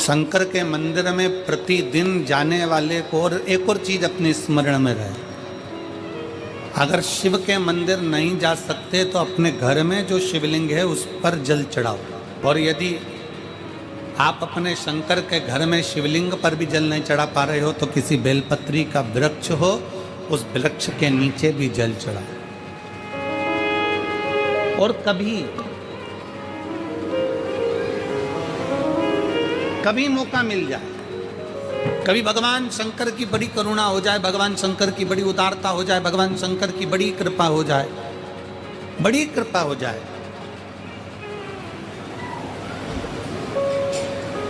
शंकर के मंदिर में प्रतिदिन जाने वाले को और एक और चीज अपने स्मरण में रहे, अगर शिव के मंदिर नहीं जा सकते तो अपने घर में जो शिवलिंग है उस पर जल चढ़ाओ। और यदि आप अपने शंकर के घर में शिवलिंग पर भी जल नहीं चढ़ा पा रहे हो तो किसी बेलपत्री का वृक्ष हो, उस वृक्ष के नीचे भी जल चढ़ाओ। और कभी मौका मिल जाए, कभी भगवान शंकर की बड़ी करुणा हो जाए, भगवान शंकर की बड़ी उदारता हो जाए, भगवान शंकर की बड़ी कृपा हो जाए, बड़ी कृपा हो जाए,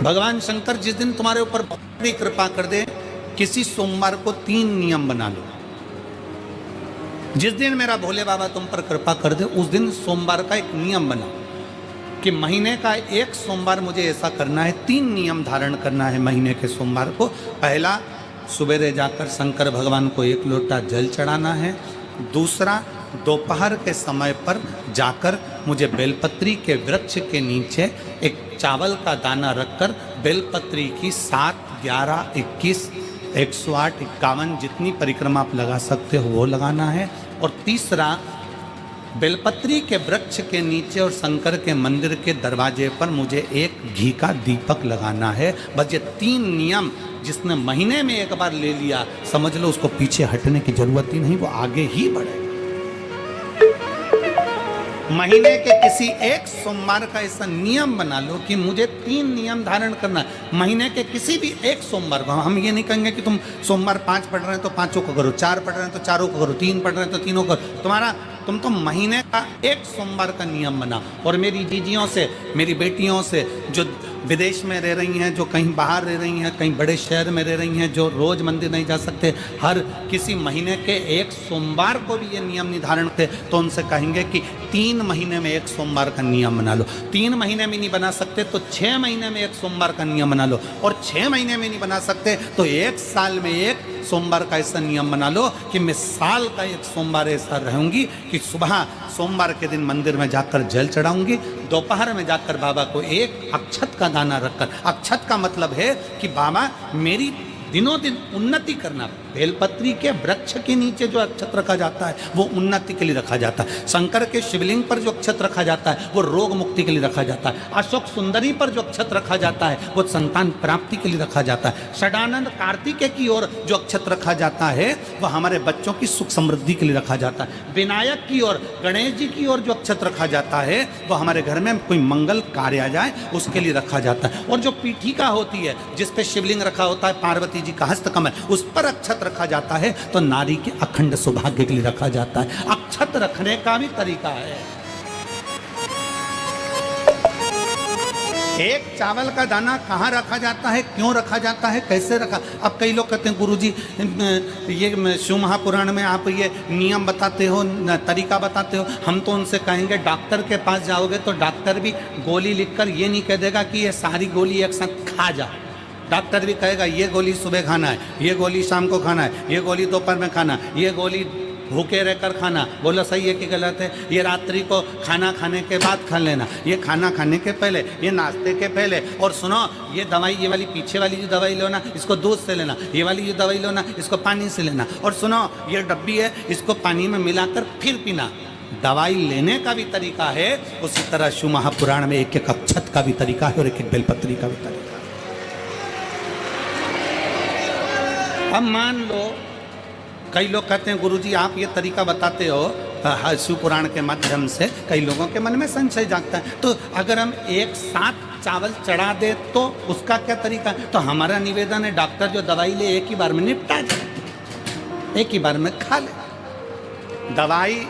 भगवान शंकर जिस दिन तुम्हारे ऊपर बड़ी कृपा कर दे, किसी सोमवार को 3 नियम बना लो। जिस दिन मेरा भोले बाबा तुम पर कृपा कर दे उस दिन सोमवार का एक नियम बना कि महीने का एक सोमवार मुझे ऐसा करना है, 3 नियम धारण करना है महीने के सोमवार को। पहला, सुबेरे जाकर शंकर भगवान को 1 लोटा जल चढ़ाना है। दूसरा, दोपहर के समय पर जाकर मुझे बेलपत्री के वृक्ष के नीचे एक चावल का दाना रखकर बेलपत्री की 7, 11, 21, 108, 51 जितनी परिक्रमा आप लगा सकते हो वो लगाना है। और तीसरा, बेलपत्री के वृक्ष के नीचे और शंकर के मंदिर के दरवाजे पर मुझे एक घी का दीपक लगाना है। बस ये 3 नियम जिसने महीने में एक बार ले लिया, समझ लो उसको पीछे हटने की जरूरत ही नहीं, वो आगे ही बढ़े। महीने के किसी एक सोमवार का ऐसा नियम बना लो कि मुझे 3 नियम धारण करना है। महीने के किसी भी एक सोमवार को हम ये नहीं कहेंगे कि तुम सोमवार 5 पढ़ रहे हैं तो 5 को करो, 4 पढ़ रहे हैं तो 4 को करो, 3 पढ़ रहे हैं तो 3 को करो। तुम तो महीने का एक सोमवार का नियम बना। और मेरी जीजियों से, मेरी बेटियों से जो विदेश में रह रही हैं, जो कहीं बाहर रह रही हैं, कहीं बड़े शहर में रह रही हैं, जो रोज़ मंदिर नहीं जा सकते, हर किसी महीने के एक सोमवार को भी ये नियम निर्धारण थे, तो उनसे कहेंगे कि 3 महीने में एक सोमवार का नियम बना लो। 3 महीने में नहीं बना सकते तो 6 महीने में एक सोमवार का नियम बना लो। और 6 महीने में नहीं बना सकते तो 1 साल में एक सोमवार का ऐसा नियम बना लो कि मैं साल का एक सोमवार ऐसा रहूँगी कि सुबह सोमवार के दिन मंदिर में जाकर जल चढ़ाऊंगी, दोपहर में जाकर बाबा को एक अक्षत का दाना रखकर, अक्षत का मतलब है कि बाबा मेरी दिनों दिन उन्नति करना। बेलपत्री के वृक्ष के नीचे जो अक्षत रखा जाता है वो उन्नति के लिए रखा जाता है। शंकर के शिवलिंग पर जो अक्षत रखा जाता है वो रोग मुक्ति के लिए रखा जाता है। अशोक सुंदरी पर जो अक्षत रखा जाता है वो संतान प्राप्ति के लिए रखा जाता है। षडानंद कार्तिकेय की ओर जो अक्षत रखा जाता है वह हमारे बच्चों की सुख समृद्धि के लिए रखा जाता है। विनायक की ओर, गणेश जी की ओर जो अक्षत रखा जाता है वो हमारे घर में कोई मंगल कार्य आ जाए उसके लिए रखा जाता है। और जो पीठिका होती है जिस पे शिवलिंग रखा होता है, पार्वती जी का हस्तकमल, उस पर अक्षत रखा जाता है तो नारी के अखंड सौभाग्य के लिए रखा जाता है। अक्षत रखने का भी तरीका है। एक चावल का दाना कहाँ रखा जाता है, क्यों रखा जाता है, कैसे रखा। अब कई लोग कहते हैं गुरुजी ये शिव महापुराण में आप ये नियम बताते हो, तरीका बताते हो। हम तो उनसे कहेंगे डॉक्टर के पास जाओगे तो डॉक्टर भी गोली लिखकर ये नहीं कह देगा कि ये सारी गोली एक साथ खा जा। डॉक्टर भी कहेगा ये गोली सुबह खाना है, ये गोली शाम को खाना है, ये गोली दोपहर में खाना, ये गोली भूखे रहकर खाना। बोलो सही है कि गलत है? ये रात्रि को खाना खाने के बाद खा लेना, ये खाना खाने के पहले, ये नाश्ते के पहले। और सुनो, ये दवाई, ये वाली पीछे वाली जो दवाई लो ना इसको दूध से लेना, ये वाली जो दवाई लो ना इसको पानी से लेना। और सुनो, ये डब्बी है इसको पानी में मिलाकर फिर पीना। दवाई लेने का भी तरीका है, उसी तरह शिव महापुराण में एक एक अक्षत का भी तरीका है और एक एक बेलपत्री का भी तरीका है। अब मान लो कई लोग कहते हैं गुरुजी आप ये तरीका बताते हो शिव पुराण के माध्यम से, कई लोगों के मन में संशय जागता है, तो अगर हम एक साथ चावल चढ़ा दे तो उसका क्या तरीका है? तो हमारा निवेदन है डॉक्टर जो दवाई ले एक ही बार में निपटा जाए, एक ही बार में खा ले। दवाई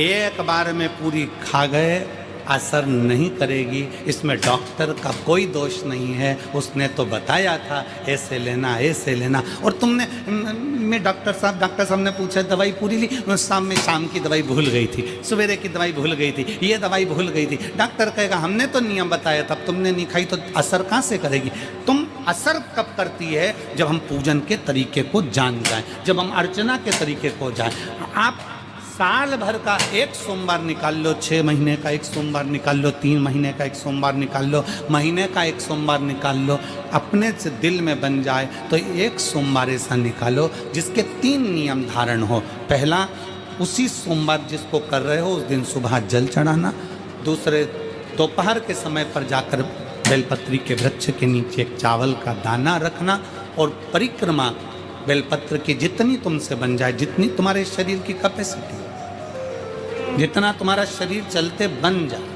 एक बार में पूरी खा गए असर नहीं करेगी, इसमें डॉक्टर का कोई दोष नहीं है। उसने तो बताया था ऐसे लेना, ऐसे लेना। और तुमने मैं डॉक्टर साहब ने पूछा दवाई पूरी ली, शाम की दवाई भूल गई थी, सवेरे की दवाई भूल गई थी, ये दवाई भूल गई थी। डॉक्टर कहेगा हमने तो नियम बताया था, तुमने नहीं खाई तो असर कहाँ से करेगी? तुम असर कब करती है? जब हम पूजन के तरीके को जान जाएं, जब हम अर्चना के तरीके को जाएं। आप साल भर का एक सोमवार निकाल लो, 6 महीने का एक सोमवार निकाल लो, 3 महीने का एक सोमवार निकाल लो, महीने का एक सोमवार निकाल लो, अपने से दिल में बन जाए तो एक सोमवार ऐसा निकालो जिसके 3 नियम धारण हो। पहला, उसी सोमवार जिसको कर रहे हो उस दिन सुबह जल चढ़ाना। दूसरे, दोपहर के समय पर जाकर बेलपत्री के वृक्ष के नीचे एक चावल का दाना रखना। और परिक्रमा बेलपत्र की जितनी तुमसे बन जाए, जितनी तुम्हारे शरीर की कैपेसिटी, जितना तुम्हारा शरीर चलते बन जाए।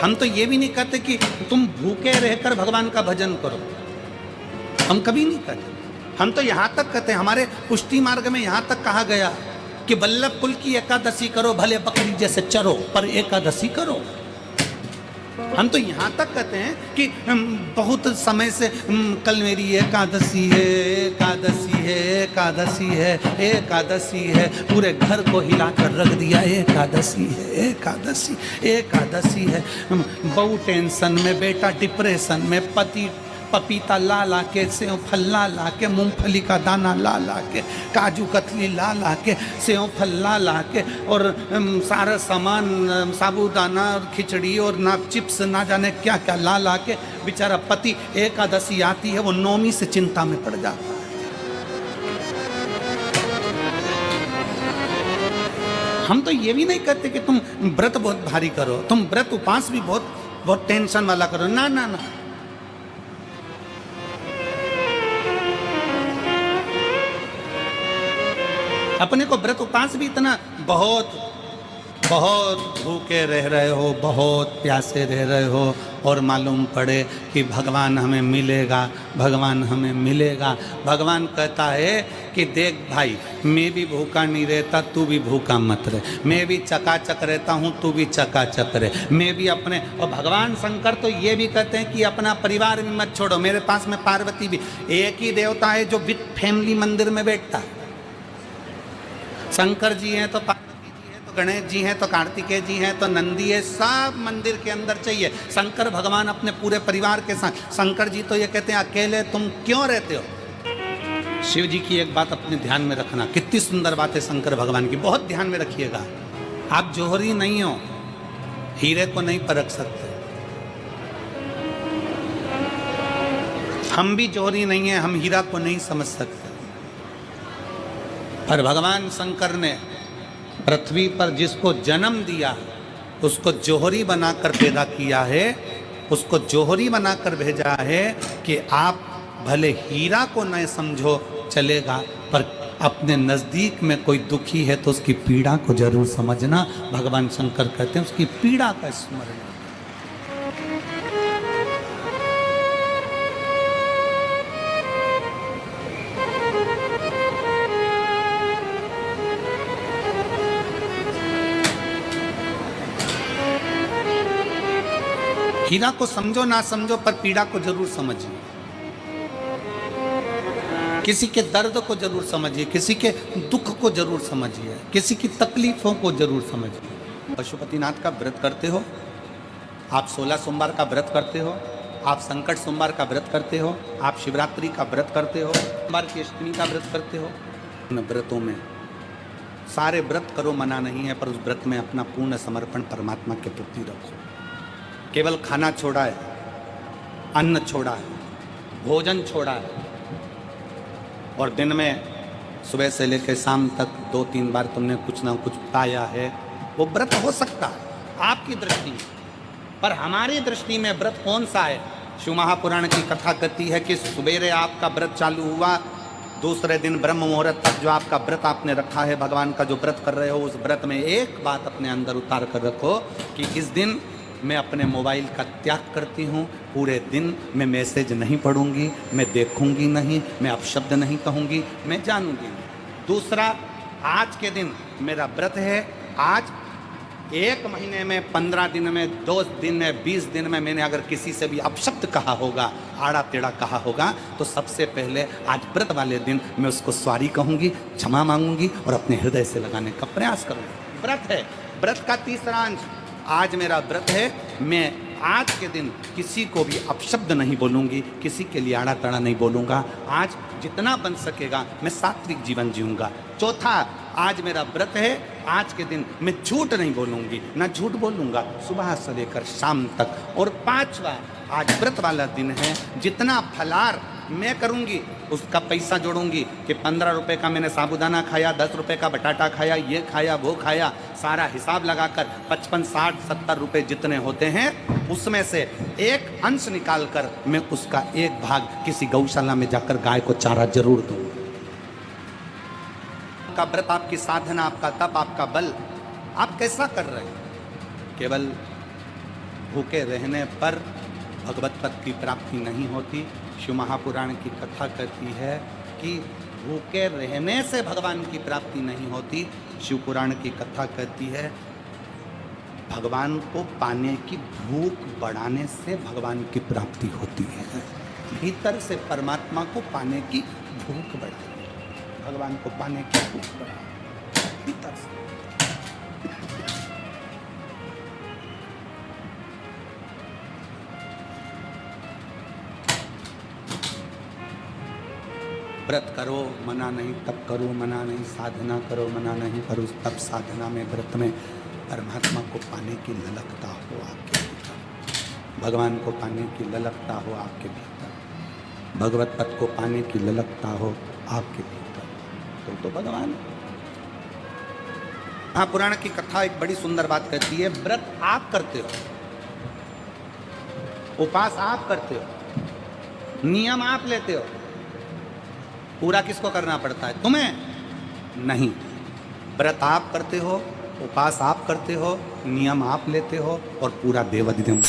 हम तो ये भी नहीं कहते कि तुम भूखे रहकर भगवान का भजन करो, हम कभी नहीं कहते। हम तो यहां तक कहते हैं, हमारे पुष्टि मार्ग में यहां तक कहा गया कि वल्लभ कुल की एकादशी करो, भले बकरी जैसे चरो पर एकादशी करो। हम तो यहाँ तक कहते हैं कि बहुत समय से कल मेरी एकादशी है, एकादशी है, एकादशी है, एकादशी है, पूरे घर को हिलाकर रख दिया, एकादशी है, एकादशी, एकादशी है। बहू टेंशन में, बेटा डिप्रेशन में, पति पपीता ला ला के, सेव फल ला ला के, मूंगफली का दाना ला ला के, काजू कतली ला ला के, सेव फल ला ला के, और सारा सामान, साबूदाना और खिचड़ी और ना चिप्स ना जाने क्या क्या ला ला के, बेचारा पति एकादशी आती है वो नौमी से चिंता में पड़ जाता है। हम तो ये भी नहीं कहते कि तुम व्रत बहुत भारी करो, तुम व्रत उपास भी बहुत टेंशन वाला करो, ना ना ना। अपने को व्रत उपास भी इतना बहुत भूखे रह रहे हो, बहुत प्यासे रह रहे हो, और मालूम पड़े कि भगवान हमें मिलेगा, भगवान हमें मिलेगा। भगवान कहता है कि देख भाई, मैं भी भूखा नहीं रहता, तू भी भूखा मत रहे, मैं भी चकाचक रहता हूँ, तू भी चकाचक रहे, मैं भी अपने। और भगवान शंकर तो ये भी कहते हैं कि अपना परिवार भी मत छोड़ो। मेरे पास में पार्वती भी, एक ही देवता है जो विद फैमिली मंदिर में बैठता है। शंकर जी हैं तो पार्वती जी हैं, तो गणेश जी हैं, तो कार्तिकेय जी हैं, तो नंदी है, सब मंदिर के अंदर चाहिए। शंकर भगवान अपने पूरे परिवार के साथ। शंकर जी तो ये कहते हैं अकेले तुम क्यों रहते हो। शिव जी की एक बात अपने ध्यान में रखना, कितनी सुंदर बात है शंकर भगवान की, बहुत ध्यान में रखिएगा। आप जौहरी नहीं हो, हीरे को नहीं परख सकते। हम भी जौहरी नहीं है, हम हीरा को नहीं समझ सकते। पर भगवान शंकर ने पृथ्वी पर जिसको जन्म दिया उसको जौहरी बनाकर पैदा किया है, उसको जौहरी बनाकर भेजा है कि आप भले हीरा को न समझो चलेगा, पर अपने नज़दीक में कोई दुखी है तो उसकी पीड़ा को जरूर समझना। भगवान शंकर कहते हैं उसकी पीड़ा का स्मरण। हीरा को समझो ना समझो, पर पीड़ा को जरूर समझिए, किसी के दर्द को जरूर समझिए, किसी के दुख को जरूर समझिए, किसी की तकलीफों को जरूर समझिए। पशुपतिनाथ का व्रत करते हो आप, 16 सोमवार का व्रत करते हो आप, संकट सोमवार का व्रत करते हो आप, शिवरात्रि का व्रत करते हो, सोमवार की अष्टमी का व्रत करते हो। उन व्रतों में सारे व्रत करो, मना नहीं है, पर उस व्रत में अपना पूर्ण समर्पण परमात्मा के प्रति रखो। केवल खाना छोड़ा है, अन्न छोड़ा है, भोजन छोड़ा है, और दिन में सुबह से लेकर शाम तक 2-3 बार तुमने कुछ ना कुछ पाया है, वो व्रत हो सकता है आपकी दृष्टि में, पर हमारी दृष्टि में व्रत कौन सा है। शिव महापुराण की कथा कहती है कि सुबेरे आपका व्रत चालू हुआ, दूसरे दिन ब्रह्म मुहूर्त तक जो आपका व्रत आपने रखा है, भगवान का जो व्रत कर रहे हो, उस व्रत में एक बात अपने अंदर उतार कर रखो कि इस दिन मैं अपने मोबाइल का त्याग करती हूँ, पूरे दिन मैं मैसेज नहीं पढ़ूंगी, मैं देखूंगी नहीं, मैं अपशब्द नहीं कहूँगी, मैं जानूंगी। दूसरा, आज के दिन मेरा व्रत है, आज 1 महीने में, 15 दिन में, 2 दिन में, 20 दिन में मैंने अगर किसी से भी अपशब्द कहा होगा, आड़ा टेढ़ा कहा होगा, तो सबसे पहले आज व्रत वाले दिन मैं उसको सॉरी कहूँगी, क्षमा मांगूंगी और अपने हृदय से लगाने का प्रयास करूँगी। व्रत है। व्रत का तीसरा अंश, आज मेरा व्रत है, मैं आज के दिन किसी को भी अपशब्द नहीं बोलूँगी, किसी के लिए आड़ा टेढ़ा नहीं बोलूँगा। आज जितना बन सकेगा मैं सात्विक जीवन जीऊँगा। चौथा, आज मेरा व्रत है, आज के दिन मैं झूठ नहीं बोलूंगी, ना झूठ बोलूंगा सुबह से लेकर शाम तक। और पांचवा, आज व्रत वाला दिन है, जितना फलार मैं करूंगी उसका पैसा जोड़ूंगी कि 15 रुपए का मैंने साबुदाना खाया, 10 रुपए का बटाटा खाया, ये खाया वो खाया, सारा हिसाब लगाकर 55, 60, 70 रुपए जितने होते हैं उसमें से एक अंश निकालकर मैं उसका एक भाग किसी गौशाला में जाकर गाय को चारा जरूर दूंगा। आपका व्रत, आपकी साधना, आपका तप, आपका बल, आप कैसा कर रहे हैं? केवल भूखे रहने पर भगवत पद की प्राप्ति नहीं होती। शिव महापुराण की कथा कहती है कि भूखे रहने से भगवान की प्राप्ति नहीं होती। शिव पुराण की कथा कहती है भगवान को पाने की भूख बढ़ाने से भगवान की प्राप्ति होती है। भीतर से परमात्मा को पाने की भूख बढ़ाए, भगवान को पाने की भूख बढ़ाए भीतर से। व्रत करो मना नहीं, तप करो मना नहीं, साधना करो मना नहीं, पर उस तप साधना में व्रत में परमात्मा को पाने की ललकता हो आपके भीतर, भगवान को पाने की ललकता हो आपके भीतर, भगवत पद को पाने की ललकता हो आपके भीतर, तो भगवान। हाँ, पुराण की कथा एक बड़ी सुंदर बात कहती है, व्रत आप करते हो, उपास आप करते हो, नियम आप लेते हो, पूरा किसको करना पड़ता है? तुम्हें नहीं। व्रत आप करते हो, उपास आप करते हो, नियम आप लेते हो और पूरा देवाधिदेव।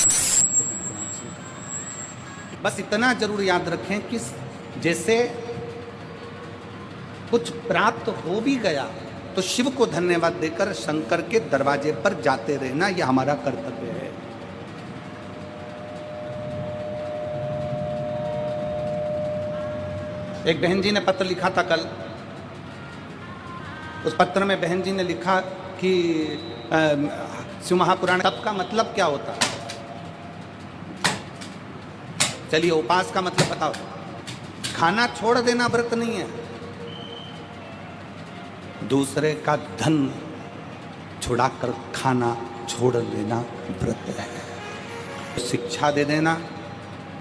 बस इतना जरूर याद रखें कि जैसे कुछ प्राप्त हो भी गया तो शिव को धन्यवाद देकर शंकर के दरवाजे पर जाते रहना, यह हमारा कर्तव्य है। एक बहन जी ने पत्र लिखा था कल, उस पत्र में बहन जी ने लिखा कि शिव महापुराण तप का मतलब क्या होता है? चलिए, उपास का मतलब बताओ। खाना छोड़ देना व्रत नहीं है, दूसरे का धन छुड़ाकर खाना छोड़ देना व्रत है। शिक्षा दे देना,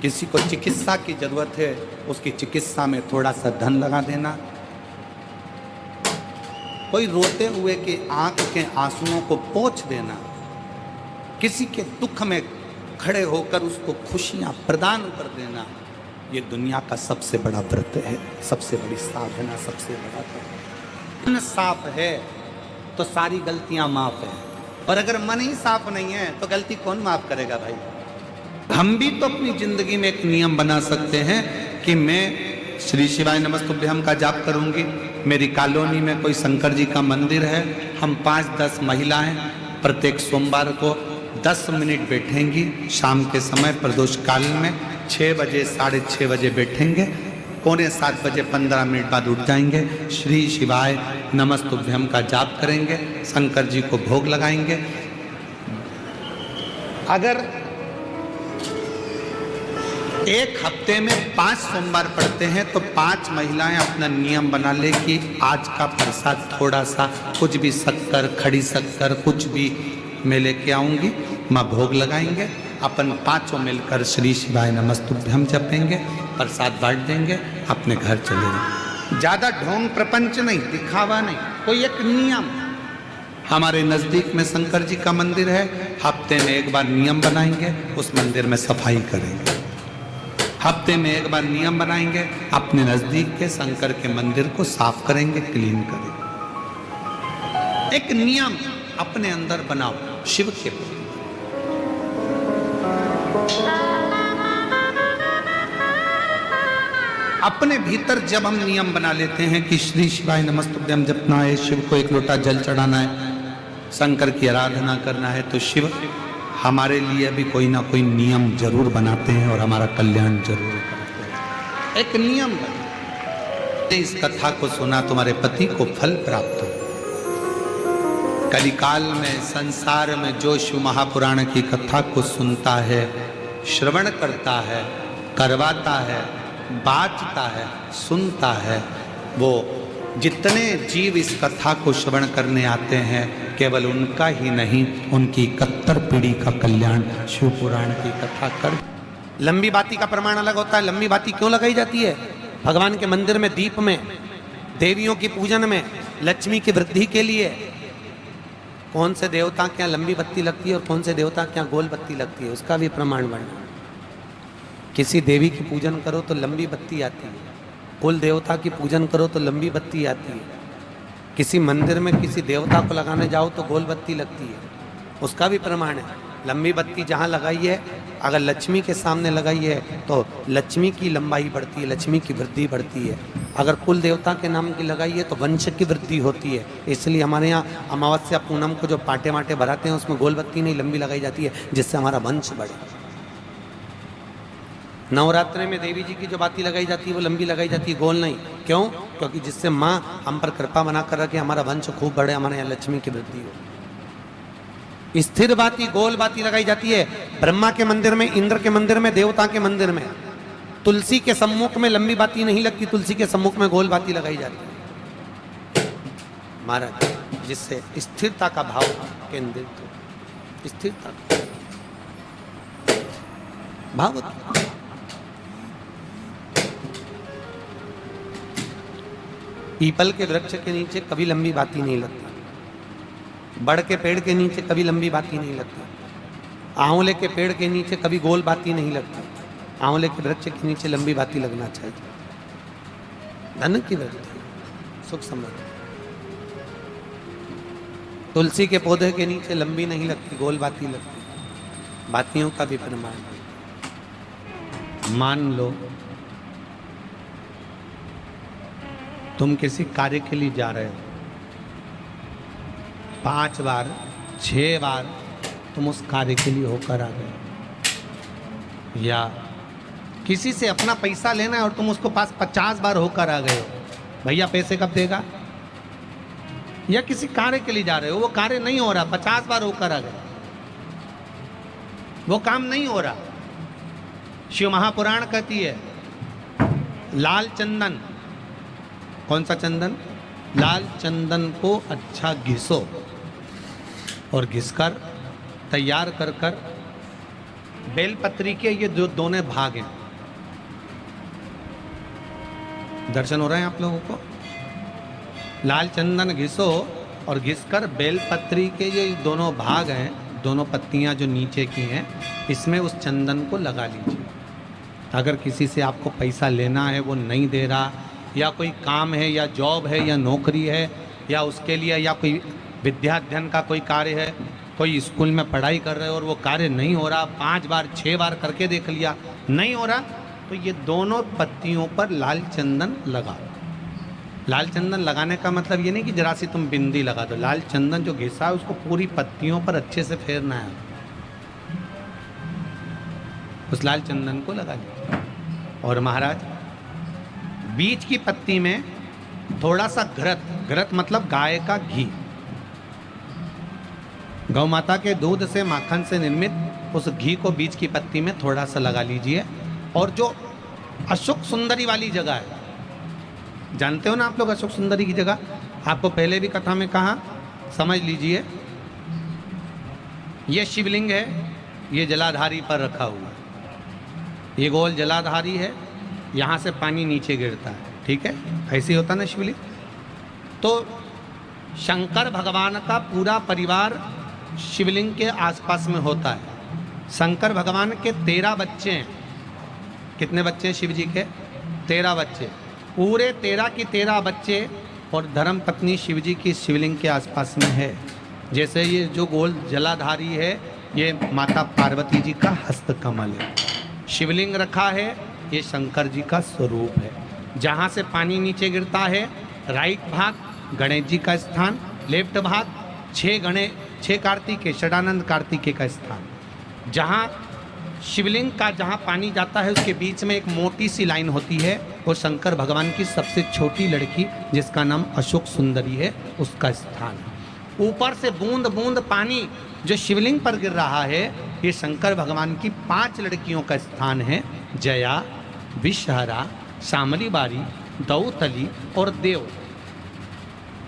किसी को चिकित्सा की जरूरत है उसकी चिकित्सा में थोड़ा सा धन लगा देना, कोई रोते हुए के आंख के आंसुओं को पोंछ देना, किसी के दुख में खड़े होकर उसको खुशियां प्रदान कर देना, ये दुनिया का सबसे बड़ा व्रत है, सबसे बड़ी साधना, सबसे बड़ा व्रत। मन साफ है तो सारी गलतियां माफ है, और अगर मन ही साफ नहीं है तो गलती कौन माफ करेगा भाई? हम भी तो अपनी जिंदगी में एक नियम बना सकते हैं कि मैं श्री शिवाय नमस्तुभ्यम का जाप करूंगी। मेरी कॉलोनी में कोई शंकर जी का मंदिर है, हम 5-10 महिलाएं प्रत्येक सोमवार को 10 मिनट बैठेंगी, शाम के समय प्रदोष काल में 6 बजे 6:30 बजे बैठेंगे, 6:45 बजे 15 मिनट बाद उठ जाएंगे, श्री शिवाय नमस्तुभ्यम का जाप करेंगे, शंकर जी को भोग लगाएंगे। अगर एक हफ्ते में 5 सोमवार पड़ते हैं तो 5 महिलाएं अपना नियम बना ले कि आज का प्रसाद थोड़ा सा, कुछ भी शक्कर, खड़ी शक्कर, कुछ भी मैं लेके आऊंगी, माँ भोग लगाएंगे, अपन 5 मिलकर श्री शिवाय नमस्तुभ्यम जपेंगे, प्रसाद बांट देंगे, अपने घर चले जाएंगे। ज्यादा ढोंग प्रपंच नहीं, दिखावा नहीं, कोई एक नियम। हमारे नजदीक में शंकर जी का मंदिर है, हफ्ते में एक बार नियम बनाएंगे, उस मंदिर में सफाई करेंगे। हफ्ते में एक बार नियम बनाएंगे, अपने नजदीक के शंकर के मंदिर को साफ करेंगे, क्लीन करेंगे। एक नियम अपने अंदर बनाओ शिव के प्रति। अपने भीतर जब हम नियम बना लेते हैं कि श्री शिवाय नमस्तुभ्यम जपना है, शिव को एक लोटा जल चढ़ाना है, शंकर की आराधना करना है, तो शिव हमारे लिए भी कोई ना कोई नियम जरूर बनाते हैं और हमारा कल्याण जरूर करते हैं। एक नियम बना, इस कथा को सुना, तुम्हारे पति को फल प्राप्त हो। कलिकाल में संसार में जो शिव महापुराण की कथा को सुनता है, श्रवण करता है, करवाता है, बाँचता है, सुनता है, वो जितने जीव इस कथा को श्रवण करने आते हैं केवल उनका ही नहीं, उनकी 71 पीढ़ी का कल्याण शिव पुराण की कथा कर। लंबी बाती का प्रमाण अलग होता है। लंबी बाती क्यों लगाई जाती है? भगवान के मंदिर में दीप में, देवियों की पूजन में, लक्ष्मी की वृद्धि के लिए। कौन से देवता के यहाँ लंबी बत्ती लगती है और कौन से देवता के यहाँ गोल बत्ती लगती है, उसका भी प्रमाण बनना। किसी देवी की पूजन करो तो लंबी बत्ती आती है, कुल देवता की पूजन करो तो लंबी बत्ती आती है। किसी मंदिर में किसी देवता को लगाने जाओ तो गोल बत्ती लगती है, उसका भी प्रमाण है। लंबी बत्ती जहाँ लगाई है, अगर लक्ष्मी के सामने लगाई है तो लक्ष्मी की लंबाई बढ़ती है, लक्ष्मी की वृद्धि बढ़ती है। अगर कुल देवता के नाम की लगाई है तो वंश की वृद्धि होती है। इसलिए हमारे यहाँ अमावस्या पूनम को जो पाटे माटे भराते हैं उसमें गोल बत्ती नहीं लंबी लगाई जाती है, जिससे हमारा वंश बढ़े। नवरात्रि में देवी जी की जो बाती लगाई जाती है वो लंबी लगाई जाती है, गोल नहीं। क्यों? क्योंकि जिससे माँ हम पर कृपा बना कर रखे, हमारा वंश खूब बढ़े, हमारे यहाँ लक्ष्मी की वृद्धि हो। स्थिर बाती, गोल बाती लगाई जाती है ब्रह्मा के मंदिर में, इंद्र के मंदिर में, देवता के मंदिर में। तुलसी के सम्मुख में लंबी बाती नहीं लगती, तुलसी के सम्मुख में गोल बाती लगाई जाती है महाराज, जिससे स्थिरता का भाव केंद्रित हो। स्थिरता भाव। पीपल के वृक्ष के नीचे कभी लंबी बाती नहीं लगती, बड़ के पेड़ के नीचे कभी लंबी बाती नहीं लगती, आंवले के पेड़ के नीचे कभी गोल बाती नहीं लगती। आंवले के वृक्ष के नीचे लंबी बाती लगना चाहिए। धन की वृद्धि, सुख समृद्धि। तुलसी के पौधे के नीचे लंबी नहीं लगती, गोल बाती लगती। बातियों का भी प्रमाण। मान लो तुम किसी कार्य के लिए जा रहे हो, 5 बार 6 बार तुम उस कार्य के लिए होकर आ गए, या किसी से अपना पैसा लेना है और तुम उसको पास 50 बार होकर आ गए हो, भैया पैसे कब देगा? या किसी कार्य के लिए जा रहे हो, वो कार्य नहीं हो रहा, 50 बार होकर आ गए, वो काम नहीं हो रहा। शिव महापुराण कहती है लाल चंदन, कौन सा चंदन? लाल चंदन को अच्छा घिसो और घिसकर तैयार कर कर बेलपत्री के ये जो दोनों भाग हैं, दर्शन हो रहे हैं आप लोगों को? लाल चंदन घिसो और घिसकर बेलपत्री के ये दोनों भाग हैं, दोनों पत्तियां जो नीचे की हैं, इसमें उस चंदन को लगा लीजिए। अगर किसी से आपको पैसा लेना है, वो नहीं दे रहा, या कोई काम है या जॉब है या नौकरी है या उसके लिए, या कोई विद्या अध्ययन का कोई कार्य है, कोई स्कूल में पढ़ाई कर रहे हो और वो कार्य नहीं हो रहा, 5 बार 6 बार करके देख लिया, नहीं हो रहा, तो ये दोनों पत्तियों पर लाल चंदन लगाओ। लाल चंदन लगाने का मतलब ये नहीं कि जरा सी तुम बिंदी लगा दो। लाल चंदन जो घिसा है उसको पूरी पत्तियों पर अच्छे से फेरना है, उस लाल चंदन को लगा लीजिए। और महाराज बीच की पत्ती में थोड़ा सा घृत, घृत मतलब गाय का घी, गौ माता के दूध से माखन से निर्मित उस घी को बीच की पत्ती में थोड़ा सा लगा लीजिए। और जो अशोक सुंदरी वाली जगह है, जानते हो ना आप लोग अशोक सुंदरी की जगह, आपको पहले भी कथा में कहा, समझ लीजिए ये शिवलिंग है, ये जलाधारी पर रखा हुआ है, ये गोल जलाधारी है, यहाँ से पानी नीचे गिरता है, ठीक है, ऐसे होता ना शिवलिंग। तो शंकर भगवान का पूरा परिवार शिवलिंग के आसपास में होता है। शंकर भगवान के 13 बच्चे हैं। कितने बच्चे हैं शिव जी के? 13 बच्चे, पूरे 13 की 13 बच्चे और धर्म पत्नी शिव जी की शिवलिंग के आसपास में है। जैसे ये जो गोल जलाधारी है, ये माता पार्वती जी का हस्त कमल है। शिवलिंग रखा है, ये शंकर जी का स्वरूप है। जहाँ से पानी नीचे गिरता है, राइट भाग गणेश जी का स्थान, लेफ्ट भाग 6 कार्तिकेय, षडानंद कार्तिकेय का स्थान। जहाँ शिवलिंग का जहाँ पानी जाता है उसके बीच में एक मोटी सी लाइन होती है, वो शंकर भगवान की सबसे छोटी लड़की जिसका नाम अशोक सुंदरी है, उसका स्थान है। ऊपर से बूंद बूंद पानी जो शिवलिंग पर गिर रहा है, ये शंकर भगवान की 5 लड़कियों का स्थान है, जया, विषहरा, शामली बारी, दौतली और देव।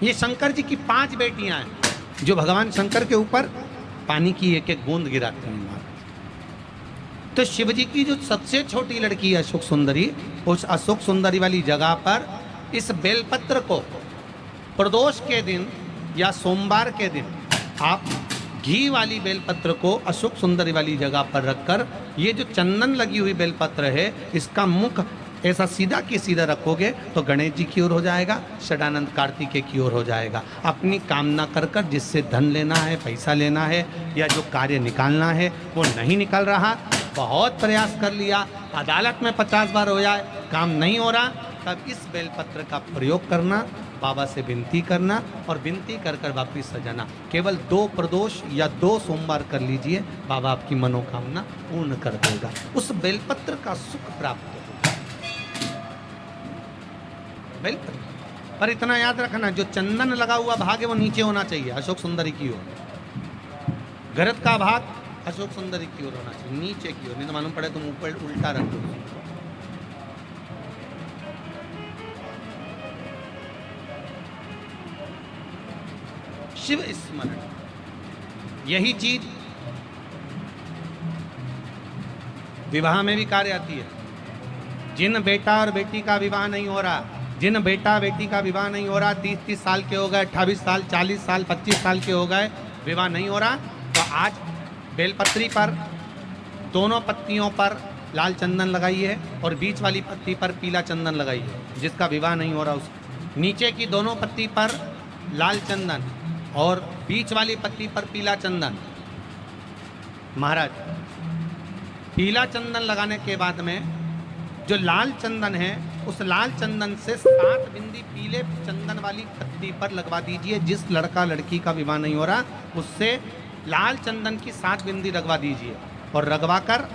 ये शंकर जी की 5 बेटियां हैं जो भगवान शंकर के ऊपर पानी की एक एक बूंद गिराते हैं महाराज। तो शिव जी की जो सबसे छोटी लड़की है अशोक सुंदरी, उस अशोक सुंदरी वाली जगह पर इस बेलपत्र को प्रदोष के दिन या सोमवार के दिन आप घी वाली बेलपत्र को अशोक सुंदरी वाली जगह पर रखकर, ये जो चंदन लगी हुई बेलपत्र है इसका मुख ऐसा सीधा की सीधा रखोगे तो गणेश जी की ओर हो जाएगा, षडानंद कार्तिकेय की ओर हो जाएगा। अपनी कामना कर कर जिससे धन लेना है, पैसा लेना है या जो कार्य निकालना है वो नहीं निकल रहा, बहुत प्रयास कर लिया, अदालत में 50 बार हो जाए, काम नहीं हो रहा, तब इस बेलपत्र का प्रयोग करना, बाबा से विनती करना और विनती कर कर वापिस सजाना। केवल 2 प्रदोष या 2 सोमवार कर लीजिए, बाबा आपकी मनोकामना पूर्ण कर देगा। उस बेलपत्र का सुख प्राप्त होगा। बेलपत्र पर इतना याद रखना, जो चंदन लगा हुआ भाग है वो नीचे होना चाहिए, अशोक सुंदरी की ओर। गरत का भाग अशोक सुंदरी की ओर होना चाहिए, नीचे की ओर, नहीं तो मालूम पड़े तुम ऊपर उल्टा रख दो। शिव स्मरण, यही चीज विवाह में भी कार्य आती है। जिन बेटा और बेटी का विवाह नहीं हो रहा, जिन बेटा बेटी का विवाह नहीं हो रहा, 30-30 साल के हो गए, 28 साल, 40 साल, 25 साल के हो गए, विवाह नहीं हो रहा, तो आज बेलपत्री पर दोनों पत्तियों पर लाल चंदन लगाइए और बीच वाली पत्ती पर पीला चंदन लगाइए। जिसका विवाह नहीं हो रहा उस नीचे की दोनों पत्ती पर लाल चंदन और बीच वाली पत्ती पर पीला चंदन। महाराज, पीला चंदन लगाने के बाद में जो लाल चंदन है उस लाल चंदन से 7 बिंदी पीले चंदन वाली पत्ती पर लगवा दीजिए। जिस लड़का लड़की का विवाह नहीं हो रहा उससे लाल चंदन की 7 बिंदी लगवा दीजिए और लगवा कर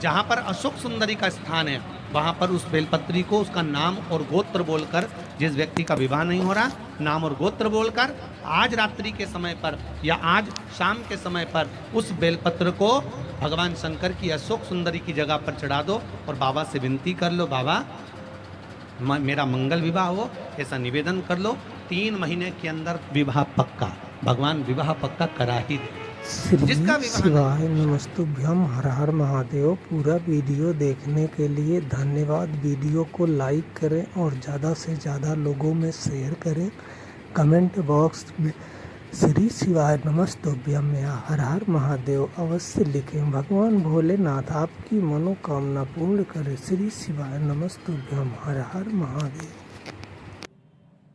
जहाँ पर अशोक सुंदरी का स्थान है वहाँ पर उस बेलपत्री को उसका नाम और गोत्र बोलकर, जिस व्यक्ति का विवाह नहीं हो रहा नाम और गोत्र बोलकर, आज रात्रि के समय पर या आज शाम के समय पर उस बेलपत्र को भगवान शंकर की अशोक सुंदरी की जगह पर चढ़ा दो और बाबा से विनती कर लो, बाबा मेरा मंगल विवाह हो, ऐसा निवेदन कर लो। 3 महीने के अंदर विवाह पक्का, भगवान विवाह पक्का करा ही दे। श्री शिवाय नमस्तुभ्यम, हर हर महादेव। पूरा वीडियो देखने के लिए धन्यवाद। वीडियो को लाइक करें और ज़्यादा से ज़्यादा लोगों में शेयर करें। कमेंट बॉक्स में श्री शिवाय नमस्तुभ्यम या हर हर महादेव अवश्य लिखें। भगवान भोलेनाथ आपकी मनोकामना पूर्ण करें। श्री शिवाय नमस्तुभ्यम, हर हर महादेव।